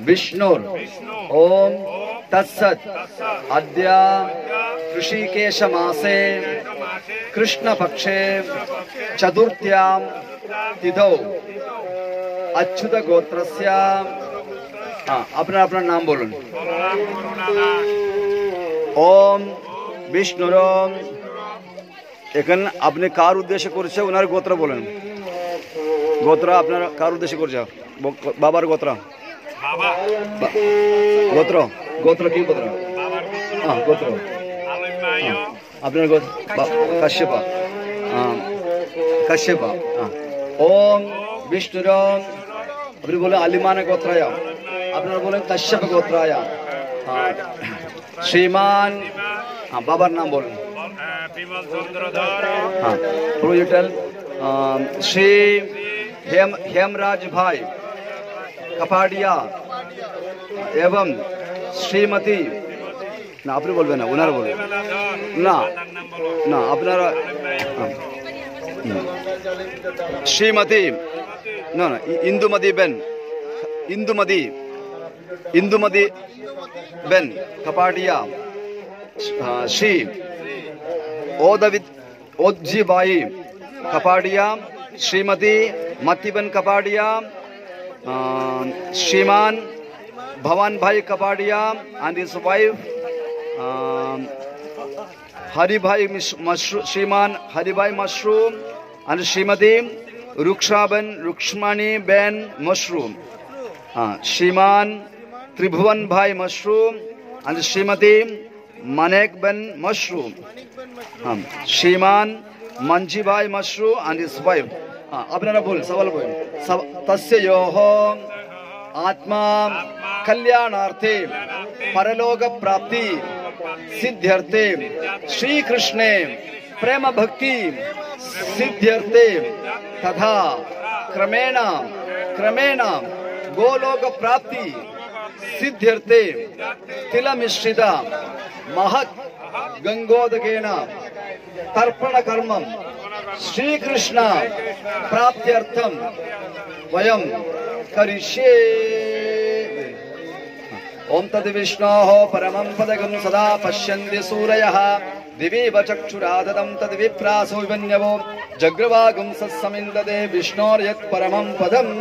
विष्णुर ओम तत्सत् अद्य ऋषिकेश मासे कृष्ण पक्षे चतुर्थ्यां तिथौ अच्युत गोत्रस्य अपना अपना नाम बोलूं। ओम विष्णुरोम एखन अपने कार उद्देश्य करছে ওনার গোত্র বলেন। গোত্র আপনার কার উদ্দেশ্য করছে? বাবার গোত্র। বাবা গোত্র গোত্র কি গোত্র? হ্যাঁ গোত্র আপনার গোত্র কাশ্যপ। কাশ্যপ। ओम विष्णुरोम আপনি বলেন আলিমান গোত্রায়, আপনারা বলেন কাশ্যপ গোত্রায়। श्रीमान बाबार नाम बोलें। हाँ प्रोजेक्टल श्री हेमराज भाई कपाडिया एवं श्रीमती ना अपने बोलबे ना उनार बोले ना ना अपना श्रीमती ना ना इंदुमती बेन इंदुमती बेन कपाडिया श्री ओदजी बाई कपाडिया श्रीमती मतिबेन कपाडिया श्रीमान भवन भाई Kapadia and his wife Hari Bhai mushroom Shriman Hari Bhai Mashroom and Shrimati Rukshmani Ben Mashroom Shriman Tribhuvan Bhai Mashroom and Shrimati Manek Ben Mashroom Shriman Manji भाई मशरूम and his wife। अपना बोल सवाल बोल तस्य योः आत्मा कल्याणार्थे परलोक प्राप्ति सिद्ध्यर्थे श्री कृष्णे प्रेम भक्ति सिद्ध्यर्थे तथा क्रमेण क्रमेण गोलोक प्राप्ति सिद्ध्यर्थे तिलमिश्रित महत् गंगोदकेन तर्पण कर्मं श्री कृष्ण प्राप्त्यर्थम वयं करिष्ये। ओम तद् विष्णोः परमं पदकं सदा पश्यन्ति सूरयः दिवि चक्षुरादतं तद् विप्रासो विवन्यवो जग्रवागुं सत्समिन्दते विष्णोर्यत् परमं पदम्।